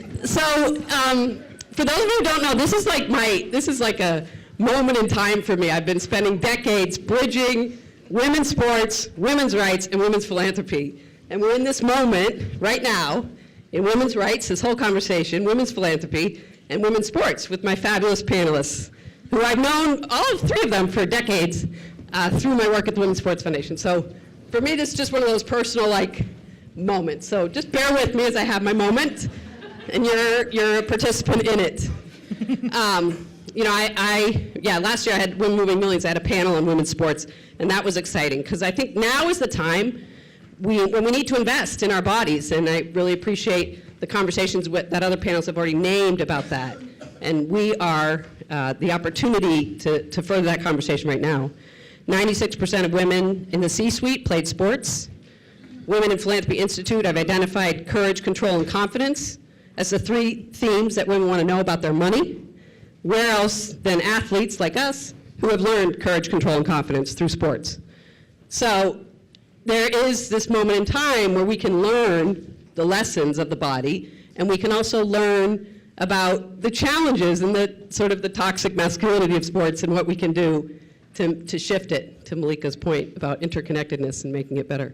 For those of you who don't know, this is like a moment in time for me. I've been spending decades bridging women's sports, women's rights, and women's philanthropy. And we're in this moment right now in women's rights, this whole conversation, women's philanthropy, and women's sports with my fabulous panelists, who I've known, all three of them, for decades through my work at the Women's Sports Foundation. So for me, this is just one of those personal moments. So just bear with me as I have my moment, and you're a participant in it. Last year I had Women Moving Millions. I had a panel on women's sports, and that was exciting because I think now is the time when we need to invest in our bodies, and I really appreciate the conversations that other panels have already named about that. And we are the opportunity to further that conversation right now. 96% of women in the C-suite played sports. Women in Philanthropy Institute have identified courage, control, and confidence as the three themes that women want to know about their money. Where else than athletes like us who have learned courage, control, and confidence through sports? So there is this moment in time where we can learn the lessons of the body, and we can also learn about the challenges and the sort of the toxic masculinity of sports and what we can do to shift it, to Malika's point about interconnectedness and making it better.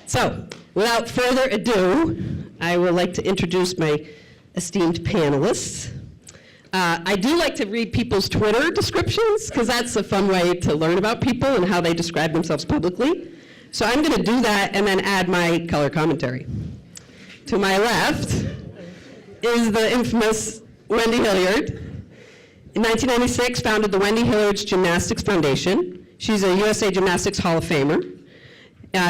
So without further ado, I would like to introduce my esteemed panelists. I do like to read people's Twitter descriptions, because that's a fun way to learn about people and how they describe themselves publicly. So I'm going to do that and then add my color commentary. To my left is the infamous Wendy Hilliard. In 1996, founded the Wendy Hilliard's Gymnastics Foundation. She's a USA Gymnastics Hall of Famer.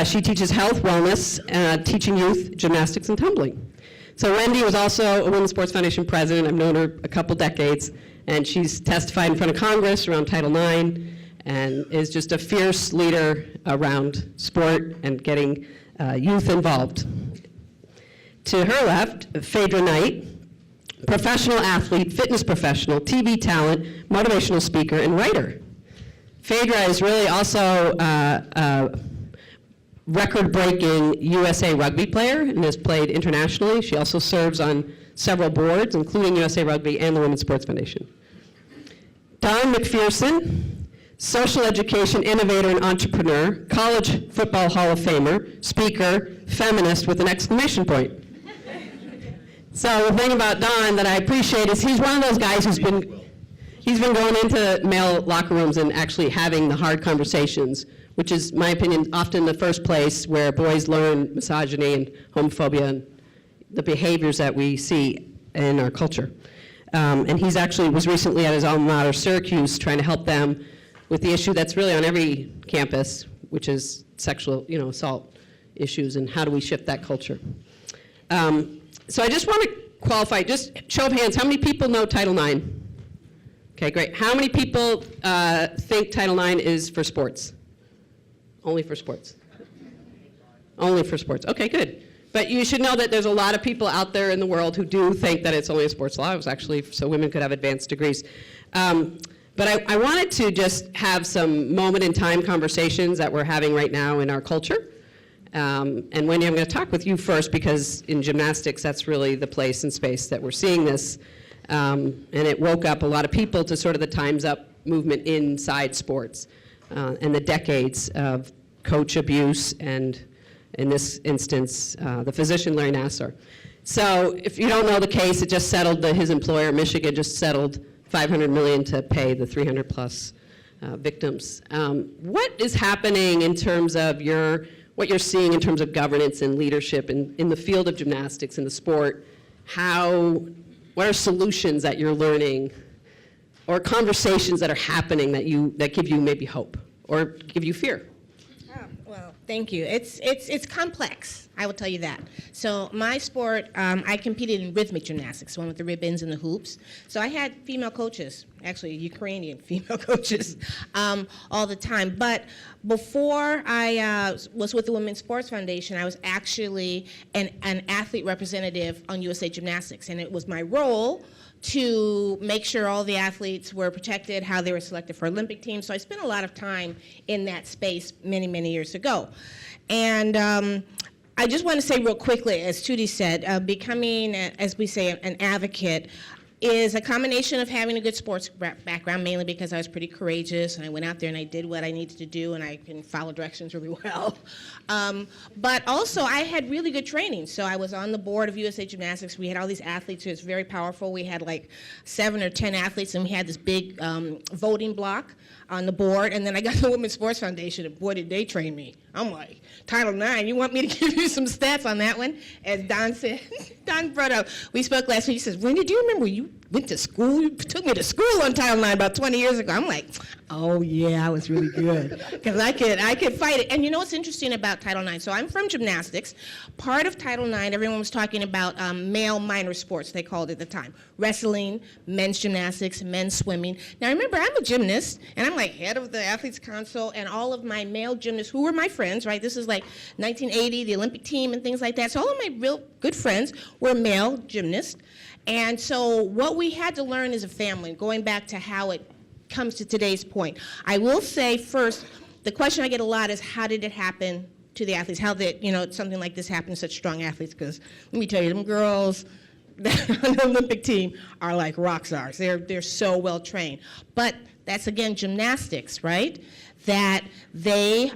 She teaches health, wellness, teaching youth gymnastics and tumbling. So Wendy was also a Women's Sports Foundation president. I've known her a couple decades, and she's testified in front of Congress around Title IX, and is just a fierce leader around sport and getting youth involved. To her left, Phaidra Knight, professional athlete, fitness professional, TV talent, motivational speaker, and writer. Phaidra is really also a record-breaking USA Rugby player and has played internationally. She also serves on several boards, including USA Rugby and the Women's Sports Foundation. Dawn McPherson, social education innovator and entrepreneur, college football Hall of Famer, speaker, feminist with an exclamation point. So the thing about Don that I appreciate is he's one of those guys he's been going into male locker rooms and actually having the hard conversations, which is, in my opinion, often the first place where boys learn misogyny and homophobia and the behaviors that we see in our culture. And he's actually was recently at his alma mater, Syracuse, trying to help them with the issue that's really on every campus, which is sexual, assault issues, and how do we shift that culture. So I just want to qualify, just show of hands, how many people know Title IX? Okay, great. How many people think Title IX is for sports? Only for sports? Only for sports. Okay, good. But you should know that there's a lot of people out there in the world who do think that it's only a sports law. It was actually so women could have advanced degrees. But I wanted to just have some moment-in-time conversations that we're having right now in our culture. And Wendy, I'm going to talk with you first, because in gymnastics, that's really the place and space that we're seeing this. And it woke up a lot of people to sort of the Time's Up movement inside sports and the decades of coach abuse and, in this instance, the physician Larry Nassar. So if you don't know the case, it just settled, his employer, Michigan, just settled $500 million to pay the 300 plus victims. What is happening in terms of what you're seeing in terms of governance and leadership in the field of gymnastics and the sport? What are solutions that you're learning, or conversations that are happening that give you maybe hope or give you fear? Oh, well, thank you. It's complex, I will tell you that. So my sport, I competed in rhythmic gymnastics, one with the ribbons and the hoops. So I had female coaches, actually Ukrainian female coaches, all the time. But before I was with the Women's Sports Foundation, I was actually an athlete representative on USA Gymnastics, and it was my role to make sure all the athletes were protected, how they were selected for Olympic teams. So I spent a lot of time in that space many, many years ago. And I just want to say real quickly, as Tuti said, becoming, as we say, an advocate is a combination of having a good sports background, mainly because I was pretty courageous, and I went out there and I did what I needed to do, and I can follow directions really well. But also, I had really good training. So I was on the board of USA Gymnastics. We had all these athletes. It was very powerful. We had like 7 or 10 athletes, and we had this big voting block on the board. And then I got the Women's Sports Foundation, and boy, did they train me. I'm like, Title IX, you want me to give you some stats on that one? As Don said, Don brought up, we spoke last week, he says, Wendy, do you remember you went to school? You took me to school on Title IX about 20 years ago. I'm like, oh yeah, I was really good. Because I could fight it. And you know what's interesting about Title IX? So I'm from gymnastics. Part of Title IX, everyone was talking about male minor sports, they called it at the time. Wrestling, men's gymnastics, men's swimming. Now remember, I'm a gymnast, and I'm like head of the athletes council, and all of my male gymnasts, who were my friends, right? This is like 1980, the Olympic team and things like that. So all of my real good friends were male gymnasts. And so what we had to learn as a family, going back to how it comes to today's point, I will say first, the question I get a lot is how did it happen to the athletes? How did, something like this happen to such strong athletes? Because let me tell you, them girls on the Olympic team are like rock stars. They're so well trained. But that's, again, gymnastics, right? That they,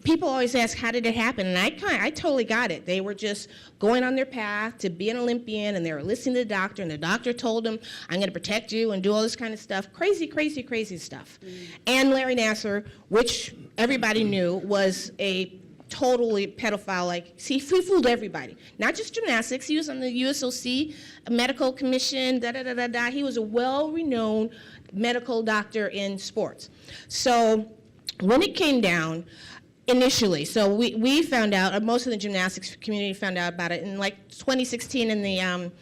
people always ask, how did it happen? And I totally got it. They were just going on their path to be an Olympian, and they were listening to the doctor, and the doctor told them, I'm going to protect you and do all this kind of stuff. Crazy, crazy, crazy stuff. And Larry Nassar, which everybody knew, was a totally pedophile, he fooled everybody. Not just gymnastics, he was on the USOC medical commission, He was a well-renowned medical doctor in sports. So when it came down, initially, so we found out, or most of the gymnastics community found out about it in like 2016 in the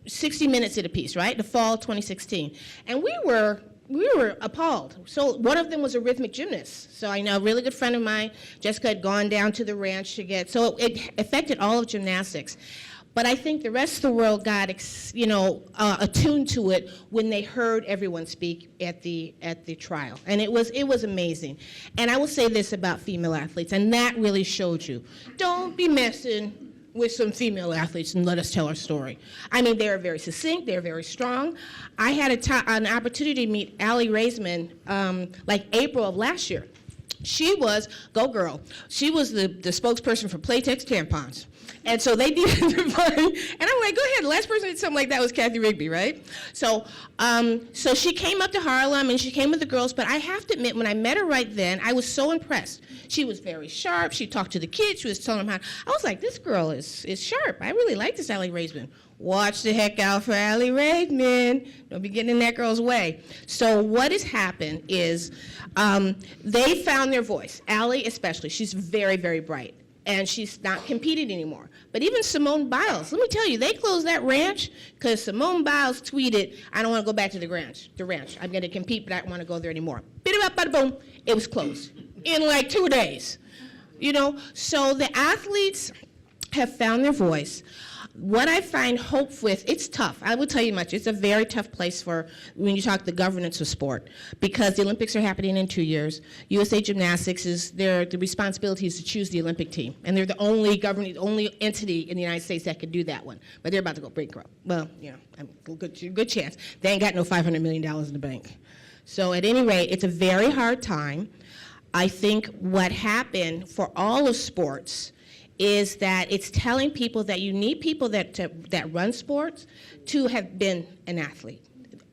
60 Minutes at a piece, right? The fall of 2016. And we were appalled. So one of them was a rhythmic gymnast. So I know a really good friend of mine, Jessica, had gone down to the ranch to get, so it affected all of gymnastics. But I think the rest of the world got, attuned to it when they heard everyone speak at the trial, and it was amazing. And I will say this about female athletes, and that really showed you: don't be messing with some female athletes and let us tell our story. I mean, they are very succinct, they're very strong. I had an opportunity to meet Allie Raisman like April of last year. She was, go girl, she was the spokesperson for Playtex tampons. And so they did the fun, and I'm like, go ahead. The last person who did something like that was Kathy Rigby, right? So she came up to Harlem, and she came with the girls, but I have to admit, when I met her right then, I was so impressed. She was very sharp. She talked to the kids. She was telling them how, I was like, this girl is sharp. I really like this Allie Raisman. Watch the heck out for Allie Raisman. Don't be getting in that girl's way. So what has happened is they found their voice. Allie especially, she's very, very bright. And she's not competing anymore. But even Simone Biles, let me tell you, they closed that ranch because Simone Biles tweeted, I don't want to go back to the ranch. I'm going to compete, but I don't want to go there anymore. Bada bada boom, it was closed in like 2 days. So the athletes have found their voice. What I find hope with, it's tough. I will tell you much. It's a very tough place for when you talk the governance of sport, because the Olympics are happening in 2 years. USA Gymnastics is the responsibility is to choose the Olympic team, and they're the only entity in the United States that can do that one. But they're about to go bankrupt. Well, good chance. They ain't got no $500 million in the bank. So at any rate, it's a very hard time. I think what happened for all of sports is that it's telling people that you need people that run sports to have been an athlete,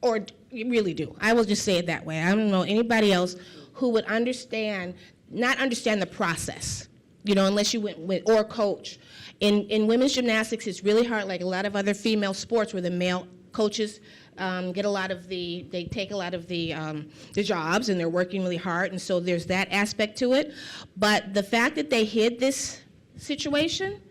or you really do. I will just say it that way. I don't know anybody else who would not understand the process, unless you went with, or coach. In women's gymnastics, it's really hard, like a lot of other female sports where the male coaches they take a lot of the jobs, and they're working really hard, and so there's that aspect to it. But the fact that they hid this situation,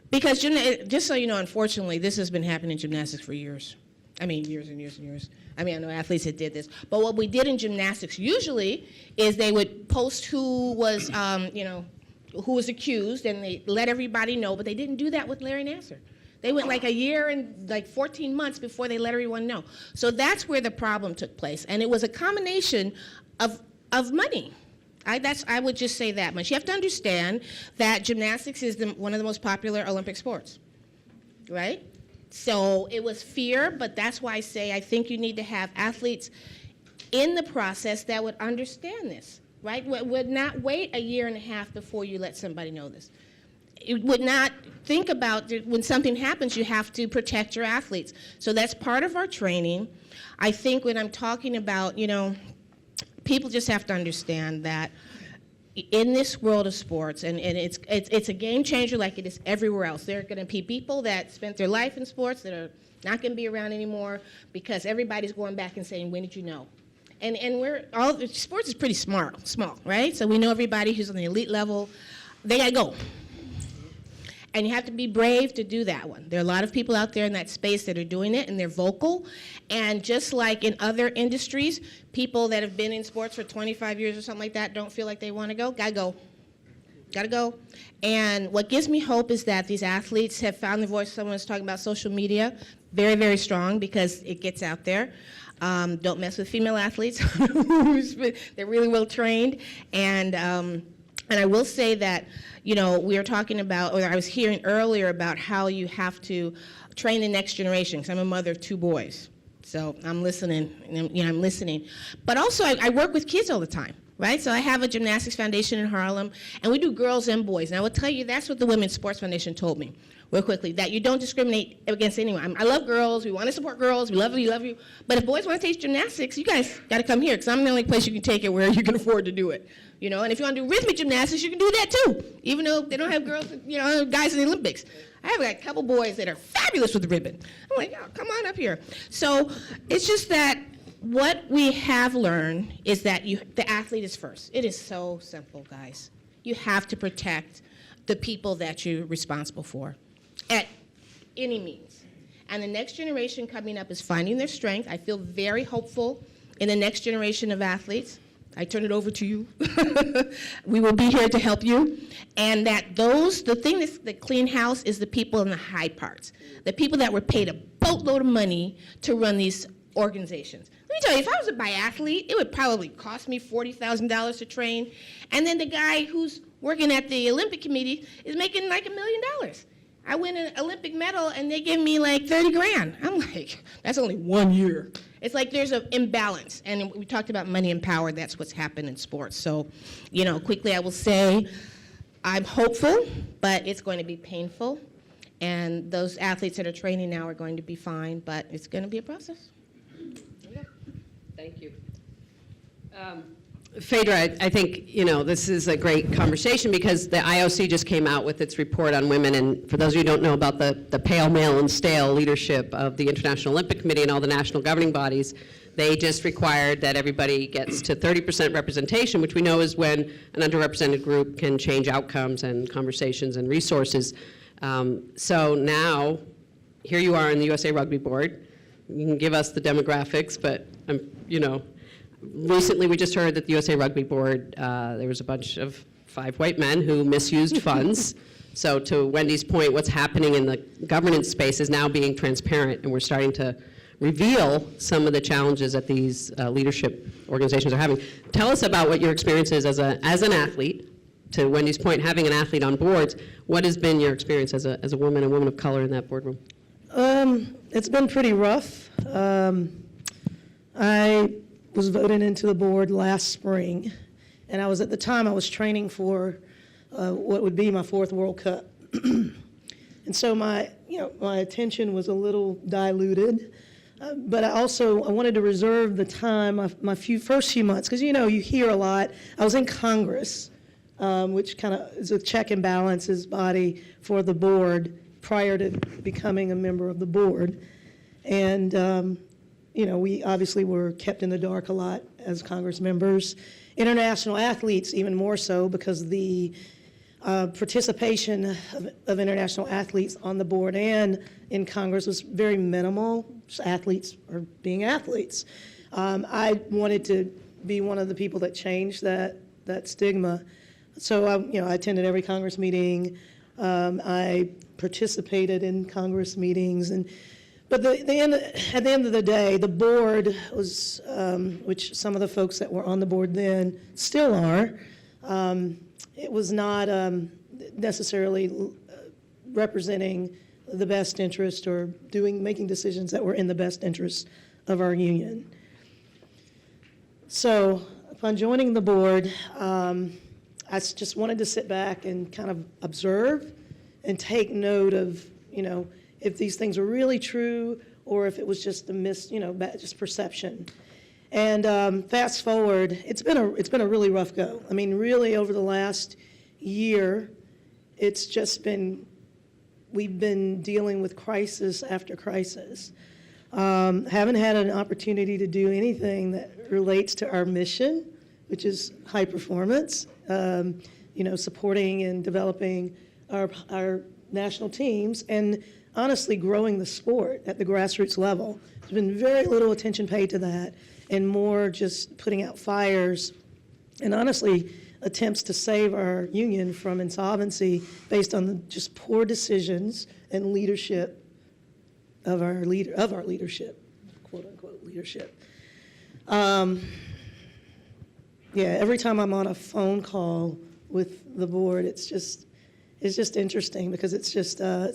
because just so you know, unfortunately, this has been happening in gymnastics for years. I mean, years and years and years. I mean, I know athletes that did this. But what we did in gymnastics usually is they would post who was, who was accused, and they let everybody know, but they didn't do that with Larry Nassar. They went like a year and like 14 months before they let everyone know. So that's where the problem took place. And it was a combination of money. I would just say that much. You have to understand that gymnastics is one of the most popular Olympic sports, right? So it was fear, but that's why I say I think you need to have athletes in the process that would understand this, right? Would not wait a year and a half before you let somebody know this. It would not think about when something happens, you have to protect your athletes. So that's part of our training. I think when I'm talking about, people just have to understand that in this world of sports, and it's a game changer like it is everywhere else. There are going to be people that spent their life in sports that are not going to be around anymore because everybody's going back and saying, when did you know? And sports is pretty small, right? So we know everybody who's on the elite level, they got to go. And you have to be brave to do that one. There are a lot of people out there in that space that are doing it, and they're vocal. And just like in other industries, people that have been in sports for 25 years or something like that don't feel like they want to go. Gotta go. Gotta go. And what gives me hope is that these athletes have found the voice. Someone was talking about social media. Very, very strong because it gets out there. Don't mess with female athletes. They're really well trained. And I will say that, we were talking about, or I was hearing earlier about how you have to train the next generation, because I'm a mother of 2 boys. So I'm listening, I'm listening. But also, I work with kids all the time, right? So I have a gymnastics foundation in Harlem, and we do girls and boys. And I will tell you, that's what the Women's Sports Foundation told me, real quickly, that you don't discriminate against anyone. I love girls. We want to support girls. We love you. But if boys want to teach gymnastics, you guys got to come here, because I'm the only place you can take it where you can afford to do it. And if you want to do rhythmic gymnastics, you can do that too, even though they don't have girls, guys in the Olympics. I have a couple boys that are fabulous with the ribbon. I'm like, oh, come on up here. So it's just that what we have learned is that the athlete is first. It is so simple, guys. You have to protect the people that you're responsible for at any means. And the next generation coming up is finding their strength. I feel very hopeful in the next generation of athletes. I turn it over to you. We will be here to help you. And that the thing that's the clean house is the people in the high parts. The people that were paid a boatload of money to run these organizations. Let me tell you, if I was a biathlete, it would probably cost me $40,000 to train. And then the guy who's working at the Olympic Committee is making like $1 million. I win an Olympic medal and they give me like 30 grand. I'm like, that's only 1 year. It's like there's an imbalance. And we talked about money and power. That's what's happened in sports. So, quickly I will say I'm hopeful, but it's going to be painful. And those athletes that are training now are going to be fine, but it's going to be a process. Thank you. Phaidra, I think, this is a great conversation because the IOC just came out with its report on women, and for those of you who don't know about the pale, male, and stale leadership of the International Olympic Committee and all the national governing bodies, they just required that everybody gets to 30% representation, which we know is when an underrepresented group can change outcomes and conversations and resources. So now, here you are on the USA Rugby Board. You can give us the demographics, but, recently we just heard that the USA Rugby Board, there was a bunch of 5 white men who misused funds. So to Wendy's point, what's happening in the governance space is now being transparent, and we're starting to reveal some of the challenges that these leadership organizations are having. Tell us about what your experience is as an athlete. To Wendy's point, having an athlete on boards, what has been your experience as a woman of color in that boardroom? It's been pretty rough. I was voted into the board last spring, and at the time I was training for what would be my 4th World Cup. And so my attention was a little diluted, but I wanted to reserve the time, my first few months, because you hear a lot. I was in Congress, which kind of is a check and balances body for the board prior to becoming a member of the board. And we obviously were kept in the dark a lot as Congress members. International athletes, even more so, because the participation of international athletes on the board and in Congress was very minimal. Just athletes are being athletes. I wanted to be one of the people that changed that stigma. So I attended every Congress meeting. I participated in Congress meetings, But at the end of the day, the board was, which some of the folks that were on the board then still are, it was not necessarily representing the best interest or making decisions that were in the best interest of our union. So upon joining the board, I just wanted to sit back and kind of observe and take note of, if these things were really true or if it was just just perception. And fast forward, it's been a really rough go. I mean, really over the last year, it's just been, we've been dealing with crisis after crisis. Haven't had an opportunity to do anything that relates to our mission, which is high performance, supporting and developing our national teams, and honestly growing the sport at the grassroots level. There's been very little attention paid to that, and more just putting out fires, and honestly attempts to save our union from insolvency based on just poor decisions and leadership of our leadership, quote unquote leadership. Every time I'm on a phone call with the board, it's just interesting because it's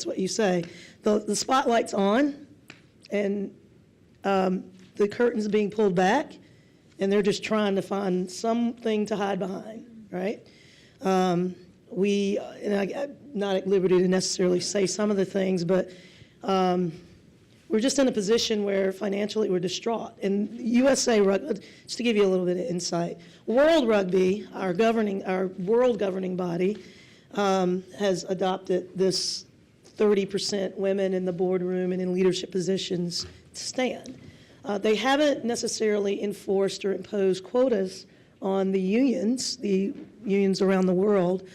what you say. The spotlight's on, and the curtain's being pulled back, and they're just trying to find something to hide behind, right? I'm not at liberty to necessarily say some of the things, but we're just in a position where financially we're distraught. And USA Rugby, just to give you a little bit of insight, World Rugby, our world governing body, has adopted this 30% women in the boardroom and in leadership positions stand. They haven't necessarily enforced or imposed quotas on the unions around the world,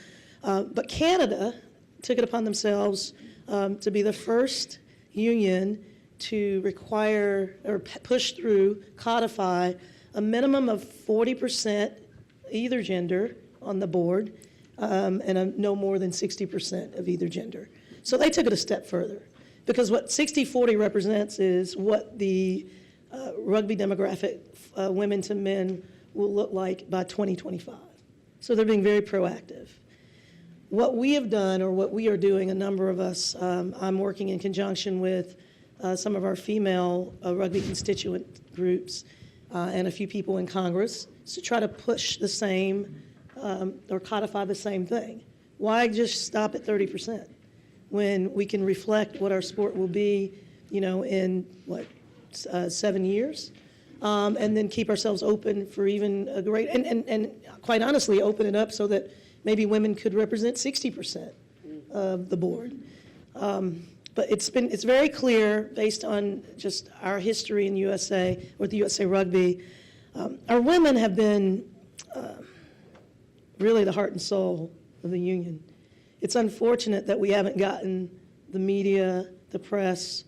but Canada took it upon themselves to be the first union to require or push through, codify a minimum of 40% either gender on the board, and no more than 60% of either gender. So they took it a step further, because what 60-40 represents is what the rugby demographic, women to men, will look like by 2025. So they're being very proactive. What we have done, or what we are doing, a number of us, I'm working in conjunction with some of our female rugby constituent groups and a few people in Congress to try to push the same or codify the same thing. Why just stop at 30% when we can reflect what our sport will be, in 7 years, and then keep ourselves open for even a great, and quite honestly, open it up so that maybe women could represent 60% of the board. But it's very clear, based on just our history in USA, with the USA Rugby, our women have been really the heart and soul of the union. It's unfortunate that we haven't gotten the media, the press.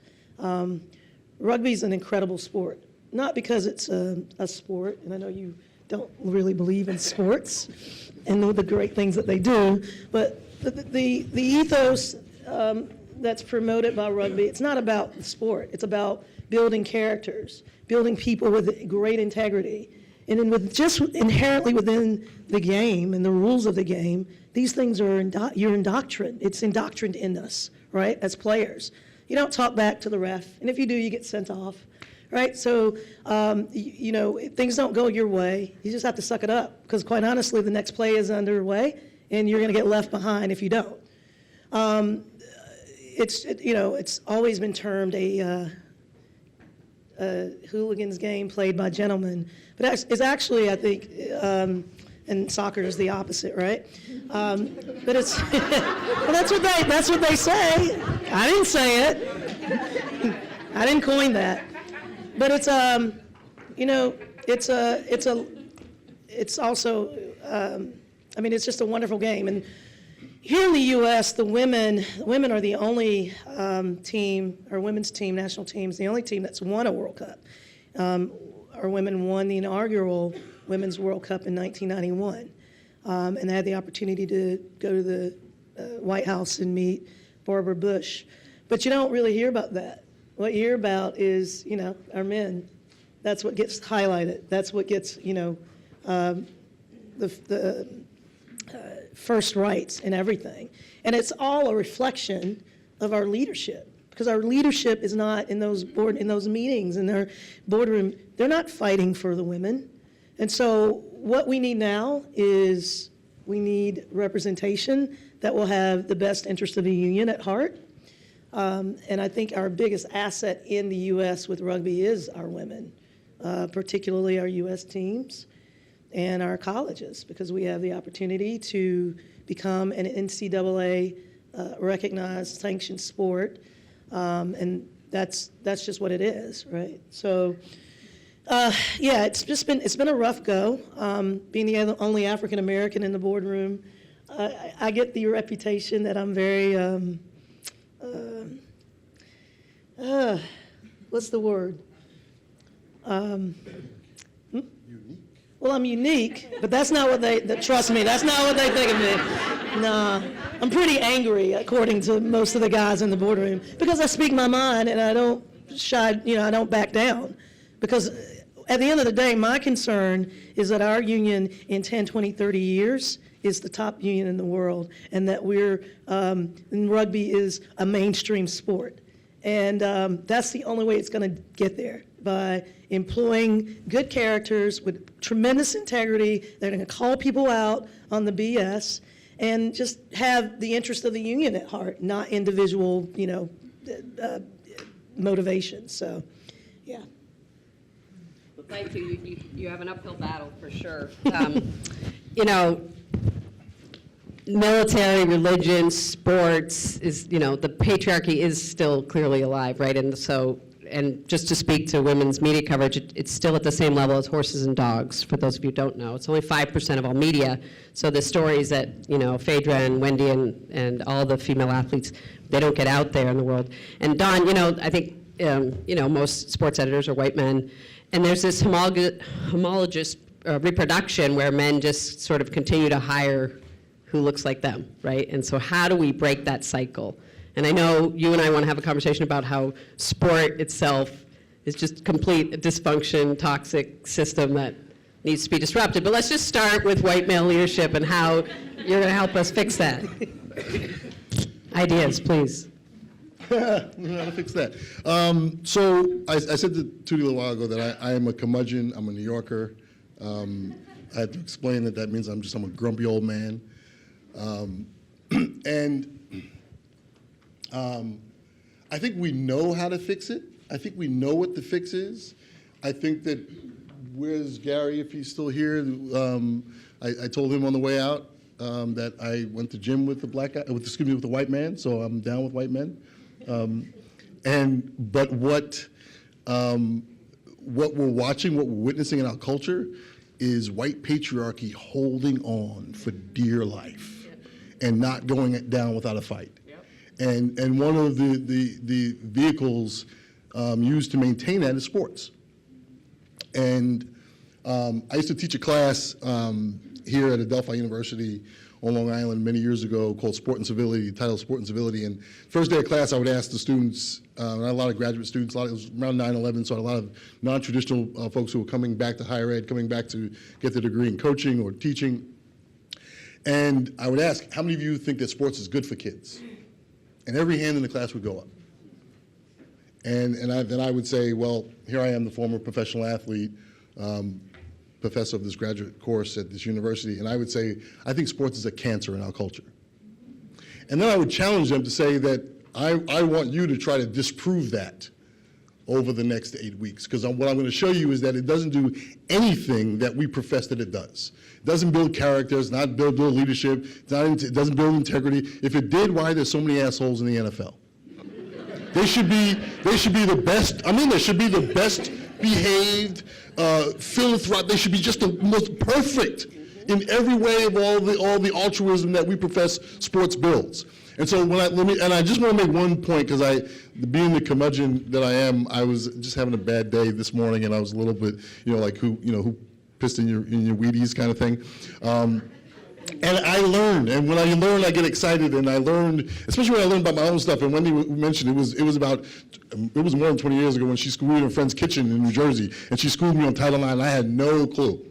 Rugby's an incredible sport, not because it's a sport, and I know you don't really believe in sports and know the great things that they do, but the ethos that's promoted by rugby, it's not about the sport. It's about building characters, building people with great integrity. And then just inherently within the game and the rules of the game, these things are, you're indoctrined. It's indoctrined in us, right, as players. You don't talk back to the ref, and if you do, you get sent off, right? So, things don't go your way. You just have to suck it up, because quite honestly, the next play is underway, and you're going to get left behind if you don't. It's always been termed a hooligan's game played by gentlemen, but it's actually, I think, and soccer is the opposite, right? But it's well, that's what they say. I didn't say it. I didn't coin that. But it's it's also it's just a wonderful game. And here in the U.S., the women are the only team, or women's team, national teams, the only team that's won a World Cup. Our women won the inaugural Women's World Cup in 1991, and I had the opportunity to go to the White House and meet Barbara Bush. But you don't really hear about that. what you hear about is, our men. That's what gets highlighted. That's what gets, the first rights and everything. And it's all a reflection of our leadership, because our leadership is not in those meetings, in their boardroom. They're not fighting for the women. And so what we need now is we need representation that will have the best interest of the union at heart. And I think our biggest asset in the U.S. with rugby is our women, particularly our U.S. teams and our colleges, because we have the opportunity to become an NCAA recognized sanctioned sport, and that's just what it is, right? So, yeah, it's been a rough go. Being the only African American in the boardroom, I get the reputation that I'm very what's the word? Unique. Well, I'm unique, but that's not what trust me, that's not what they think of me. No, I'm pretty angry, according to most of the guys in the boardroom, because I speak my mind and I don't I don't back down. Because at the end of the day, my concern is that our union in 10, 20, 30 years is the top union in the world, and that and rugby is a mainstream sport. And that's the only way it's going to get there, by employing good characters with tremendous integrity. They're going to call people out on the BS and just have the interest of the union at heart, not individual, motivations. So, yeah. Well, thank you. You have an uphill battle for sure. Military, religion, sports is, the patriarchy is still clearly alive, right? And so, and just to speak to women's media coverage, it's still at the same level as horses and dogs, for those of you who don't know. It's only 5% of all media. So the stories that, Phaidra and Wendy and all the female athletes, they don't get out there in the world. And Don, I think, most sports editors are white men. And there's this homologous reproduction where men just sort of continue to hire who looks like them, right? And so how do we break that cycle? And I know you and I want to have a conversation about how sport itself is just complete dysfunction, toxic system that needs to be disrupted. But let's just start with white male leadership and how you're going to help us fix that. Ideas, please. We know how to fix that. So I said to Tuti a little while ago that I am a curmudgeon. I'm a New Yorker. I had to explain that means I'm a grumpy old man. I think we know how to fix it. I think we know what the fix is. I think that, where's Gary, if he's still here? I told him on the way out that I went to gym with the with the white man, so I'm down with white men. But what we're watching, what we're witnessing in our culture, is white patriarchy holding on for dear life and not going down without a fight. Yep. And one of the vehicles used to maintain that is sports. And I used to teach a class here at Adelphi University on Long Island many years ago called Sport and Civility, titled Sport and Civility. And first day of class, I would ask the students, and I had a lot of graduate students, it was around 9/11, so I had a lot of non-traditional folks who were coming back to higher ed, coming back to get their degree in coaching or teaching. And I would ask, how many of you think that sports is good for kids? And every hand in the class would go up. And then I would say, well, here I am, the former professional athlete, professor of this graduate course at this university, and I would say, I think sports is a cancer in our culture. And then I would challenge them to say that I want you to try to disprove that over the next 8 weeks, because what I'm going to show you is that it doesn't do anything that we profess that it does. It doesn't build character, it's not build leadership, it doesn't build integrity. If it did, why are there so many assholes in the NFL? They should be the best, they should be the best behaved, philanthropic, they should be just the most perfect in every way of all the altruism that we profess sports builds. And so I just want to make one point, because being the curmudgeon that I am, I was just having a bad day this morning, and I was a little bit, like who pissed in your Wheaties kind of thing. And I learned, and when I learn, I get excited, and I learned, especially when I learned about my own stuff. And Wendy mentioned it was more than 20 years ago when she schooled me in a friend's kitchen in New Jersey, and she schooled me on Title IX, and I had no clue.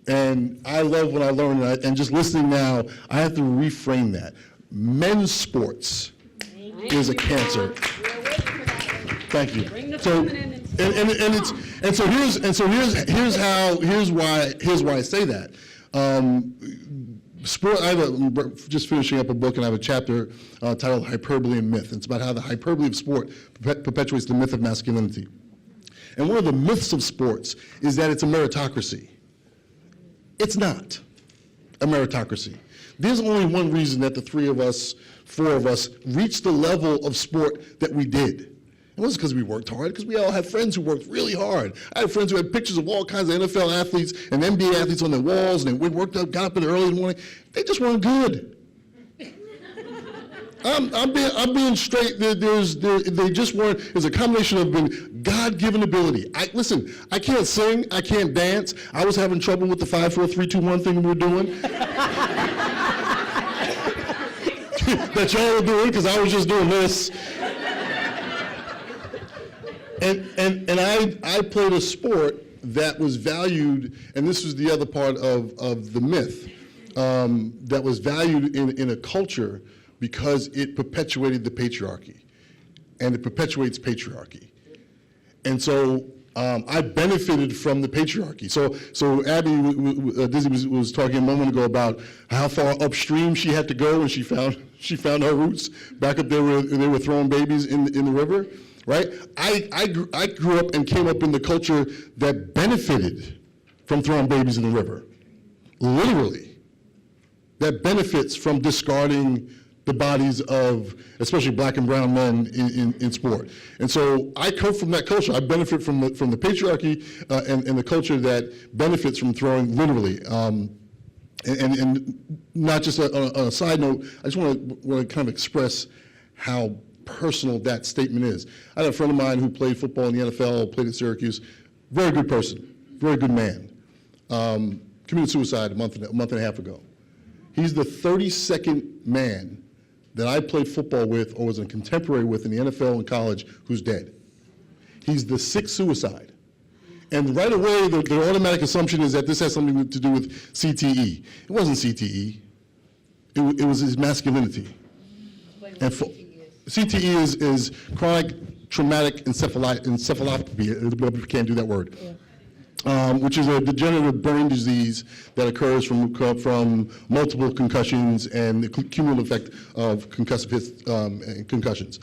And I love what I learned, and just listening now, I have to reframe that. Men's sports is a cancer. Thank you. So, here's why I say that. Sport. Just finishing up a book, and I have a chapter titled "Hyperbole and Myth." It's about how the hyperbole of sport perpetuates the myth of masculinity. And one of the myths of sports is that it's a meritocracy. It's not a meritocracy. There's only one reason that the four of us, reached the level of sport that we did. It wasn't because we worked hard, because we all had friends who worked really hard. I had friends who had pictures of all kinds of NFL athletes and NBA athletes on their walls, and they worked up, got up early in the morning. They just weren't good. I'm being straight. They just weren't. It's a combination of God-given ability. Listen, I can't sing, I can't dance. I was having trouble with the 5, 4, 3, 2, 1 thing we were doing. That y'all were doing, because I was just doing this. And I played a sport that was valued, and this was the other part of the myth, that was valued in a culture because it perpetuated the patriarchy, and it perpetuates patriarchy. And so I benefited from the patriarchy. So Abby, Dizzy was talking a moment ago about how far upstream she had to go, and she found her roots back up there where they were throwing babies in the river. Right? I grew up and came up in the culture that benefited from throwing babies in the river, literally. That benefits from discarding the bodies of especially black and brown men in sport. And so I come from that culture. I benefit from the patriarchy and the culture that benefits from throwing literally. And not just on a side note, I just want to kind of express how personal that statement is. I had a friend of mine who played football in the NFL, played at Syracuse, very good person, very good man. Committed suicide a month and a half ago. He's the 32nd man that I played football with or was a contemporary with in the NFL and college who's dead. He's the 6th suicide. And right away, the automatic assumption is that this has something to do with CTE. It wasn't CTE. It was his masculinity. And CTE is chronic traumatic encephalopathy. I can't do that word. Yeah. Which is a degenerative brain disease that occurs from multiple concussions and the cumulative effect of concussions,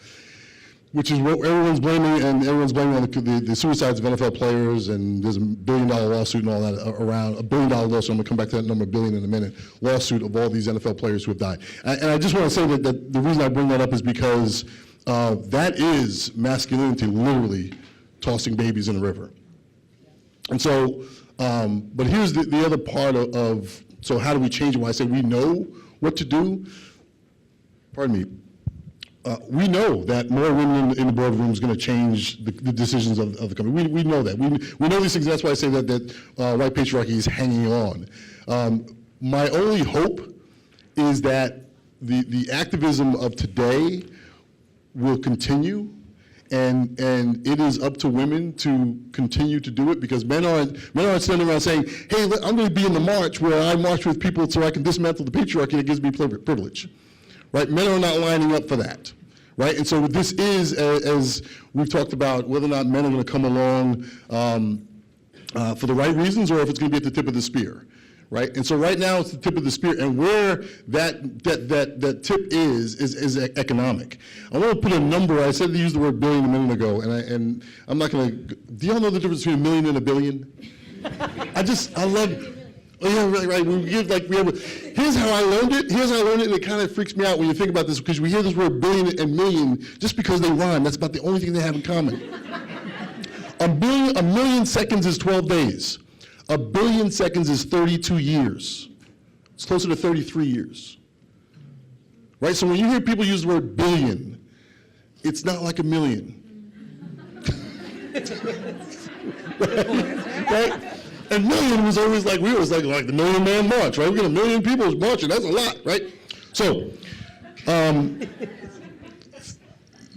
which is what everyone's blaming, and everyone's blaming on the suicides of NFL players, and there's $1 billion lawsuit and all that around, $1 billion lawsuit, I'm gonna come back to that number, $1 billion in a minute, lawsuit of all these NFL players who have died. And I just wanna say that the reason I bring that up is because that is masculinity, literally tossing babies in the river. And so, but here's the other part of, so how do we change it? When I say we know what to do, pardon me, we know that more women in the boardroom is going to change the decisions of the company. We know that. We know these things. That's why I say that white patriarchy is hanging on. My only hope is that the activism of today will continue, and it is up to women to continue to do it, because men aren't standing around saying, hey, I'm going to be in the march where I march with people so I can dismantle the patriarchy that gives me privilege. Right? Men are not lining up for that, right? And so this is, as we've talked about, whether or not men are going to come along for the right reasons, or if it's going to be at the tip of the spear, right? And so right now it's the tip of the spear, and where that tip is economic. I want to put a number. I said to use the word billion a minute ago, and I'm not going to. Do y'all know the difference between a million and a billion? I love. Oh yeah, right. Here's how I learned it. And it kind of freaks me out when you think about this, because we hear this word billion and million just because they rhyme. That's about the only thing they have in common. A million seconds is 12 days. A billion seconds is 32 years. It's closer to 33 years. Right? So when you hear people use the word billion, it's not like a million. Right? And million was always like, we was like the Million Man March, right? We got 1 million people marching, that's a lot, right? So,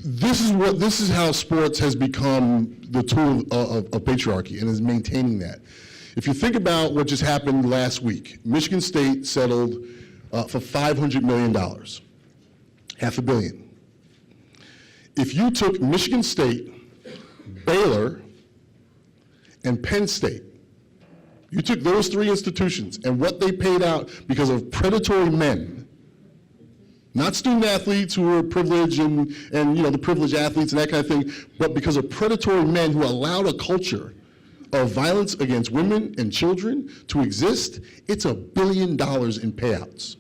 this is how sports has become the tool of patriarchy and is maintaining that. If you think about what just happened last week, Michigan State settled for $500 million, $500 million. If you took Michigan State, Baylor, and Penn State, you took those 3 institutions and what they paid out because of predatory men, not student athletes who were privileged and the privileged athletes and that kind of thing, but because of predatory men who allowed a culture of violence against women and children to exist, it's $1 billion in payouts.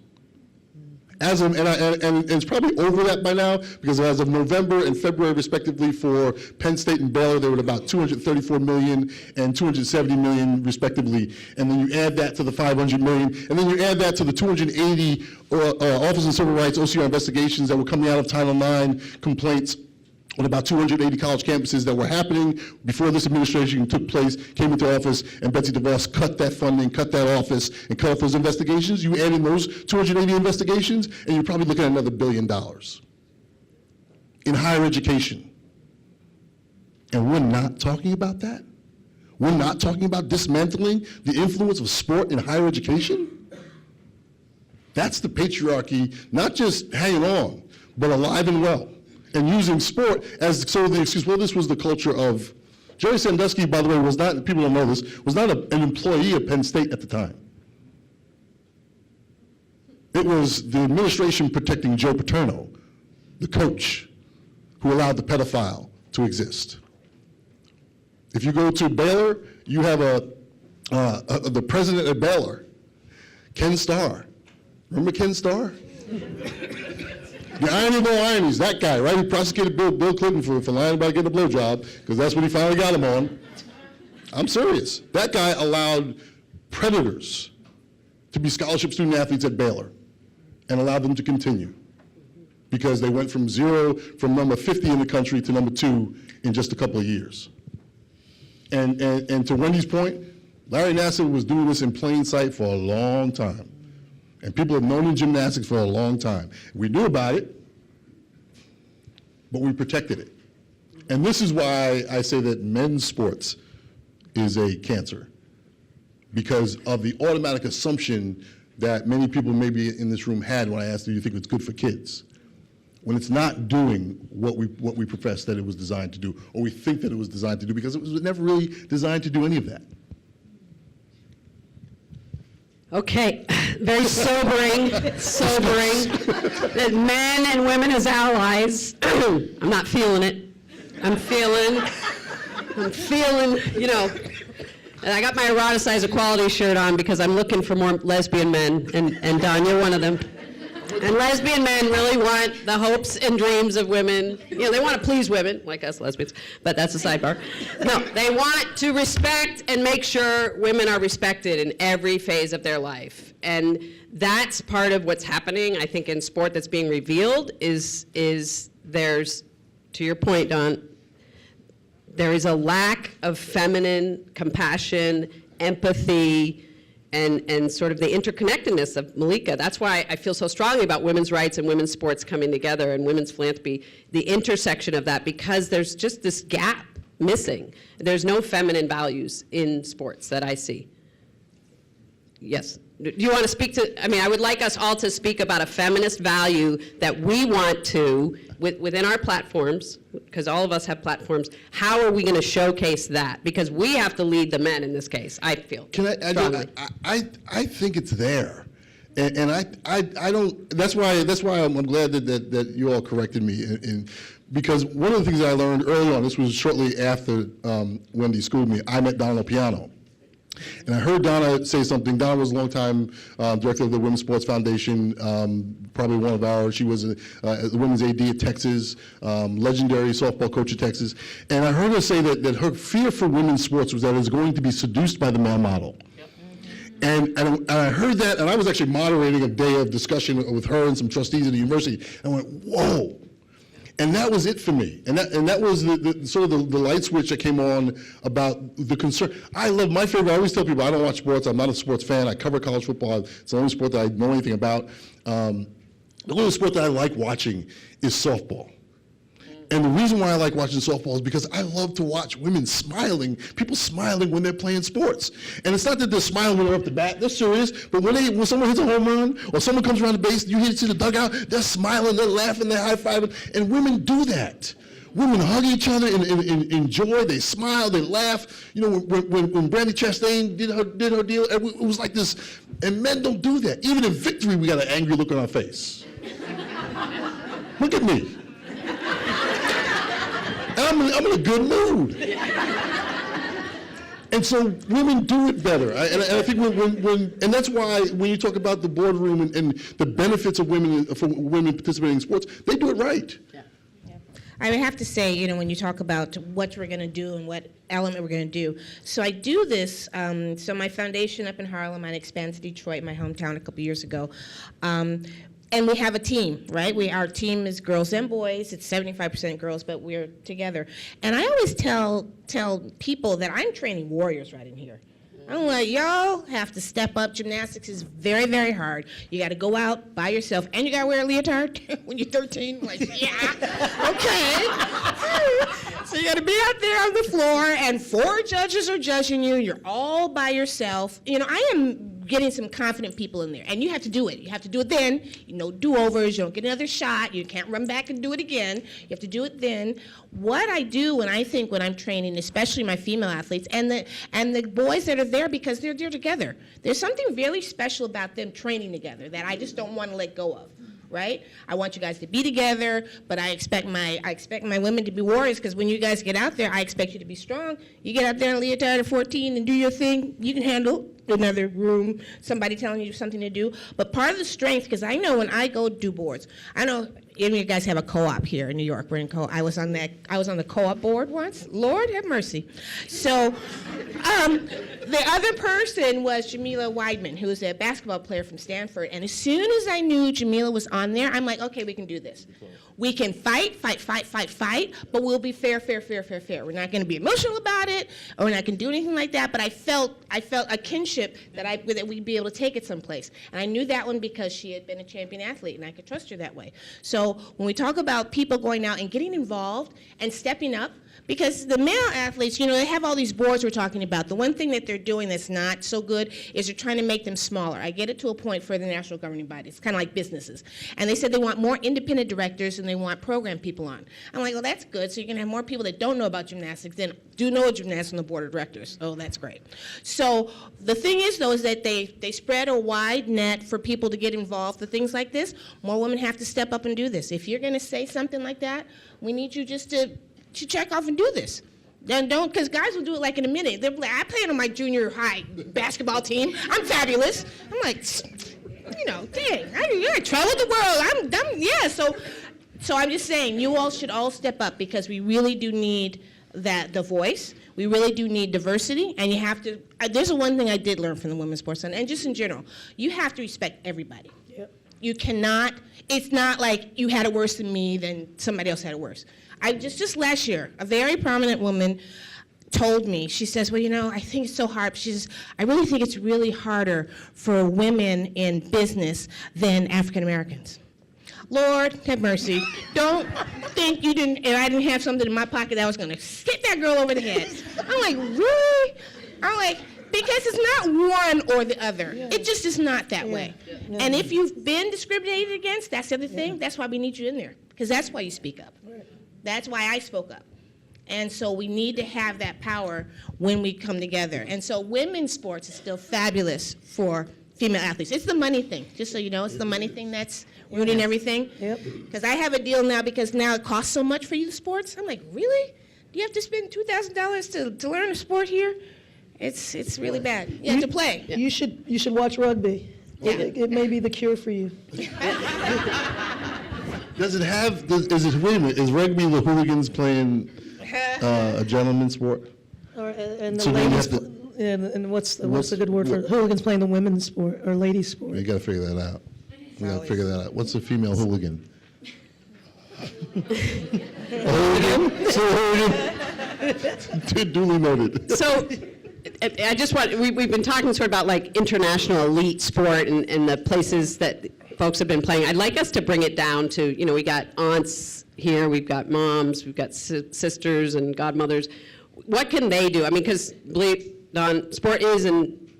And it's probably over that by now, because as of November and February, respectively, for Penn State and Baylor, they were at about $234 million and $270 million, respectively. And then you add that to the $500 million, and then you add that to the 280 Office of Civil Rights OCR investigations that were coming out of Title IX complaints on about 280 college campuses that were happening before this administration took place, came into office, and Betsy DeVos cut that funding, cut that office, and cut off those investigations. You add in those 280 investigations, and you're probably looking at another $1 billion in higher education. And we're not talking about that? We're not talking about dismantling the influence of sport in higher education? That's the patriarchy, not just hanging on, but alive and well. And using sport as sort of the excuse. Well, this was the culture of Jerry Sandusky, by the way, was not, people don't know this, was not an employee of Penn State at the time. It was the administration protecting Joe Paterno, the coach, who allowed the pedophile to exist. If you go to Baylor, you have the president of Baylor, Ken Starr. Remember Ken Starr? The irony of all ironies, that guy, right? He prosecuted Bill Clinton for lying about getting a blowjob, because that's what he finally got him on. I'm serious. That guy allowed predators to be scholarship student athletes at Baylor and allowed them to continue, because they went from number 50 in the country to number 2 in just a couple of years. And to Wendy's point, Larry Nassar was doing this in plain sight for a long time. And people have known in gymnastics for a long time. We knew about it, but we protected it. And this is why I say that men's sports is a cancer, because of the automatic assumption that many people maybe in this room had when I asked, do you think it's good for kids? When it's not doing what we profess that it was designed to do, or we think that it was designed to do, because it was never really designed to do any of that. Okay, very sobering, that men and women as allies. I'm not feeling it. I'm feeling, and I got my eroticized equality shirt on because I'm looking for more lesbian men, and Don, you're one of them. And lesbian men really want the hopes and dreams of women. They want to please women, like us lesbians, but that's a sidebar. No, they want to respect and make sure women are respected in every phase of their life. And that's part of what's happening, I think, in sport that's being revealed is there's, to your point, Don, there is a lack of feminine compassion, empathy, and sort of the interconnectedness of Malika. That's why I feel so strongly about women's rights and women's sports coming together and women's philanthropy, the intersection of that, because there's just this gap missing. There's no feminine values in sports that I see. Yes. Do you want to speak to, I would like us all to speak about a feminist value that we want to, within our platforms, because all of us have platforms, how are we going to showcase that? Because we have to lead the men in this case, I feel. Can I think it's there. And I don't, that's why I'm glad that you all corrected me. Because one of the things that I learned early on, this was shortly after Wendy schooled me, I met Donna Piano. And I heard Donna say something. Donna was a longtime director of the Women's Sports Foundation, probably one of ours. She was the women's AD at Texas, legendary softball coach at Texas. And I heard her say that her fear for women's sports was that it was going to be seduced by the male model. Yep. And I heard that, and I was actually moderating a day of discussion with her and some trustees at the university. And I went, whoa. And that was it for me. And that was the sort of the light switch that came on about the concern. I always tell people I don't watch sports. I'm not a sports fan. I cover college football. It's the only sport that I know anything about. The only sport that I like watching is softball. And the reason why I like watching softball is because I love to watch women smiling, people smiling when they're playing sports. And it's not that they're smiling when they're up the bat, they're serious, but when someone hits a home run or someone comes around the base, you see the dugout, they're smiling, they're laughing, they're high-fiving, and women do that. Women hug each other and enjoy, they smile, they laugh. You know, when Brandy Chastain did her deal, it was like this, and men don't do that. Even in victory, we got an angry look on our face. Look at me. I'm in a good mood. And so women do it better. And I think and that's why when you talk about the boardroom and the benefits of women, for women participating in sports, they do it right. Yeah. I would have to say, you know, when you talk about what we're going to do and what element we're going to do. So I do this, so my foundation up in Harlem, I expanded to Detroit, my hometown, a couple years ago. And we have a team, right? Our team is girls and boys. It's 75% girls, but we're together. And I always tell people that I'm training warriors right in here. I'm like, y'all have to step up. Gymnastics is very, very hard. You got to go out by yourself, and you got to wear a leotard when you're 13. I'm like, yeah, okay. So you got to be out there on the floor, and 4 judges are judging you. You're all by yourself. You know, I am getting some confident people in there, and you have to do it. You have to do it then. You know, do-overs. You don't get another shot. You can't run back and do it again. You have to do it then. What I do when I'm training, especially my female athletes and the boys that are there, because they're together. There's something really special about them training together that I just don't want to let go of. Right? I want you guys to be together, but I expect my women to be warriors, because when you guys get out there, I expect you to be strong. You get out there in leotard at 14 and do your thing, you can handle another room, somebody telling you something to do. But part of the strength, because I know when I go do boards, I know any of you guys have a co-op here in New York. We're in I was on the co-op board once. Lord have mercy. So the other person was Jamila Weidman, who was a basketball player from Stanford. And as soon as I knew Jamila was on there, I'm like, okay, we can do this. We can fight, but we'll be fair. We're not going to be emotional about it, or we're not going to do anything like that. But I felt a kinship that we'd be able to take it someplace. And I knew that one because she had been a champion athlete, and I could trust her that way. So when we talk about people going out and getting involved and stepping up, because the male athletes, you know, they have all these boards we're talking about. The one thing that they're doing that's not so good is they're trying to make them smaller. I get it to a point for the national governing bodies. It's kind of like businesses. And they said they want more independent directors and they want program people on. I'm like, well, that's good. So you're going to have more people that don't know about gymnastics than do know gymnastics on the board of directors. Oh, that's great. So the thing is, though, is that they spread a wide net for people to get involved for things like this. More women have to step up and do this. If you're going to say something like that, we need you just to check off and do this. Then don't, because guys will do it like in a minute. They're like, I played on my junior high basketball team. I'm fabulous. I'm like, you know, dang, I traveled the world. So I'm just saying, you all should all step up, because we really do need the voice. We really do need diversity, and you have to. There's one thing I did learn from the Women's Sports Center, and just in general, you have to respect everybody. Yep. You cannot. It's not like you had it worse than me, then somebody else had it worse. Just last year, a very prominent woman told me, she says, well, you know, I think it's so hard. She says, I really think it's really harder for women in business than African Americans. Lord have mercy. Don't think you didn't, and I didn't have something in my pocket that I was going to hit that girl over the head. I'm like, really? I'm like, because it's not one or the other. Yeah. It just is not that way. Yeah. And if you've been discriminated against, that's the other thing. That's why we need you in there, because that's why you speak up. Right. That's why I spoke up. And so we need to have that power when we come together. And so women's sports is still fabulous for female athletes. It's the money thing, just so you know. It's the money thing that's ruining everything. Yep. Because I have a deal now, because now it costs so much for youth sports. I'm like, really? Do you have to spend $2,000 to learn a sport here? It's really bad. You have to play. You should watch rugby. Yeah. It may be the cure for you. Does it have? Wait a minute. Is rugby the hooligans playing a gentleman's sport? And the ladies. And what's the good word for it? Hooligans playing the women's sport or ladies' sport? You got to figure that out. We got to figure that out. What's a female hooligan? Duly noted. So I just want, we've been talking sort of about like international elite sport and the places that folks have been playing. I'd like us to bring it down to, we got aunts here, we've got moms, we've got sisters and godmothers. What can they do? I mean, because believe Don, sport is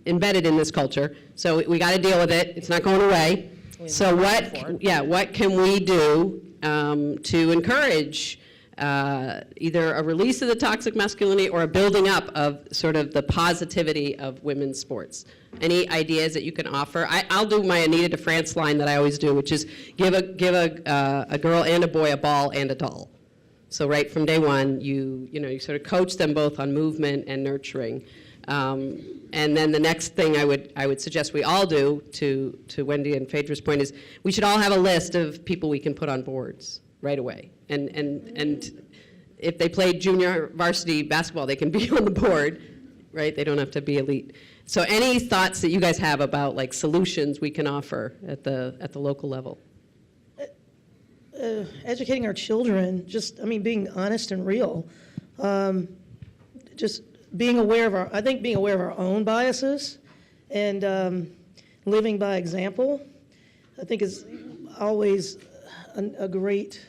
embedded in this culture, so we got to deal with it. It's not going away. So what can we do to encourage either a release of the toxic masculinity or a building up of sort of the positivity of women's sports? Any ideas that you can offer? I'll do my Anita DeFrance line that I always do, which is give a girl and a boy a ball and a doll. So right from day one, you sort of coach them both on movement and nurturing. And then the next thing I would suggest we all do, to Wendy and Phaidra's point, is we should all have a list of people we can put on boards right away. And if they play junior varsity basketball, they can be on the board, right? They don't have to be elite. So any thoughts that you guys have about like solutions we can offer at the local level? Educating our children, being honest and real. Just being aware of our own biases and living by example, I think is always a great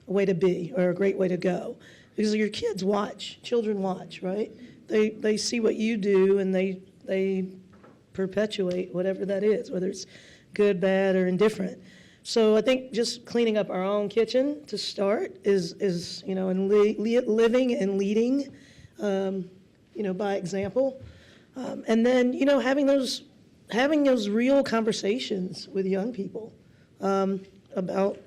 way to be, or a great way to go. Because your kids watch, children watch, right? They see what you do and they perpetuate whatever that is, whether it's good, bad, or indifferent. So I think just cleaning up our own kitchen to start is and living and leading, by example, and then having those real conversations with young people about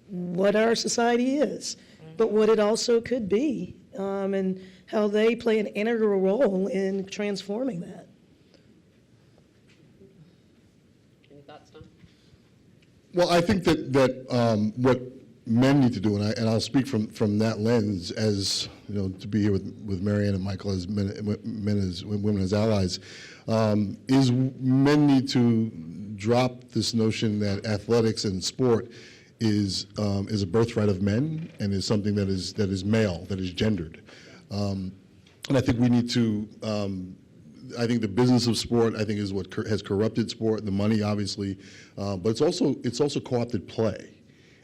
what our society is, but what it also could be, and how they play an integral role in transforming that. Any thoughts, Tom? Well, I think that what men need to do, and I'll speak from that lens, as to be here with Marianne and Michael as women as allies, is men need to drop this notion that athletics and sport is a birthright of men and is something that is male, that is gendered, and I think we need to. I think the business of sport, I think, is what has corrupted sport. The money, obviously, but it's also co-opted play,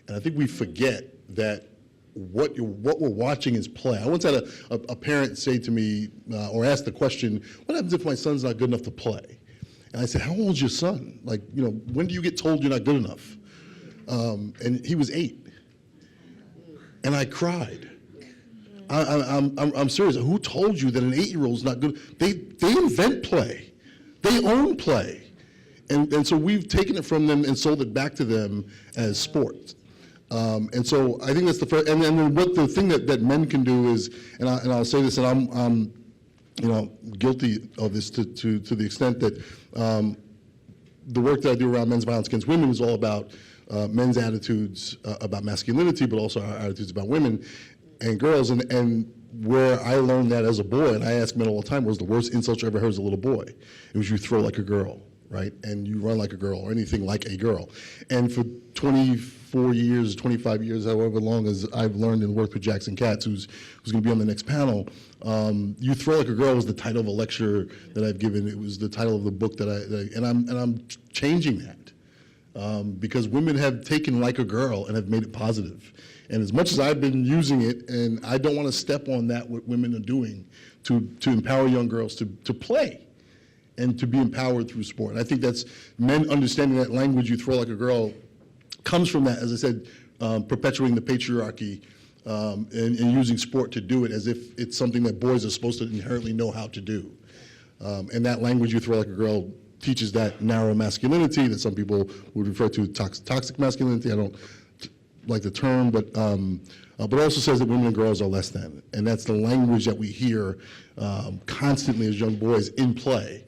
and I think we forget that what we're watching is play. I once had a parent say to me, or ask the question, "What happens if my son's not good enough to play?" And I said, "How old's your son? Like, when do you get told you're not good enough?" And he was 8, and I cried. I'm serious. Who told you that an 8-year-old is not good? They invent play. They own play. And so we've taken it from them and sold it back to them as sport. And so I think that's the first. And then what the thing that men can do is, and I'll say this, and I'm guilty of this to the extent that the work that I do around men's violence against women is all about men's attitudes about masculinity, but also our attitudes about women and girls, and where I learned that as a boy, and I ask men all the time, what was the worst insult you ever heard as a little boy? It was you throw like a girl, right? And you run like a girl, or anything like a girl. And for 24 years, 25 years, however long as I've learned and worked with Jackson Katz, who's going to be on the next panel, You Throw Like a Girl was the title of a lecture that I've given. It was the title of the book and I'm changing that. Because women have taken Like a Girl and have made it positive. And as much as I've been using it, and I don't want to step on that, what women are doing to empower young girls to play and to be empowered through sport. And I think that's men understanding that language, You Throw Like a Girl, comes from that, as I said, perpetuating the patriarchy and using sport to do it as if it's something that boys are supposed to inherently know how to do. And that language, You Throw Like a Girl, teaches that narrow masculinity that some people would refer to toxic masculinity. I don't like the term, but also says that women and girls are less than. And that's the language that we hear constantly as young boys in play,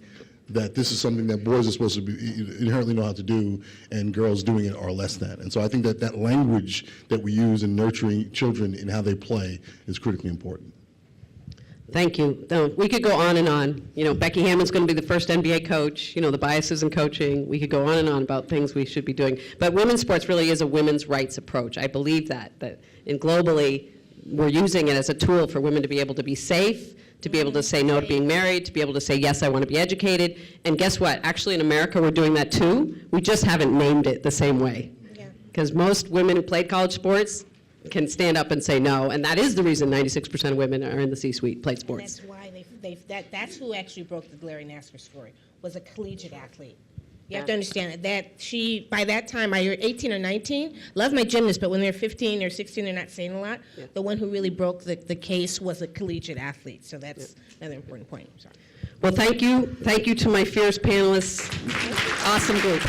that this is something that boys are supposed to be inherently know how to do, and girls doing it are less than. And so I think that language that we use in nurturing children in how they play is critically important. Thank you. No, we could go on and on. You know, Becky Hammond's going to be the first NBA coach. You know, the biases in coaching. We could go on and on about things we should be doing. But women's sports really is a women's rights approach. I believe that and globally, we're using it as a tool for women to be able to be safe, to be able to say no to being married, to be able to say, yes, I want to be educated. And guess what? Actually, in America, we're doing that too. We just haven't named it the same way. Because most women who played college sports can stand up and say no, and that is the reason 96% of women are in the C-suite, played sports. That's why that's who actually broke the Larry Nassar story, was a collegiate athlete. You have to understand that she, by that time, I was 18 or 19, love my gymnasts, but when they're 15 or 16, they're not saying a lot. Yeah. The one who really broke the case was a collegiate athlete, so that's another important point. Sorry. Well, thank you. Thank you to my fierce panelists. Awesome group.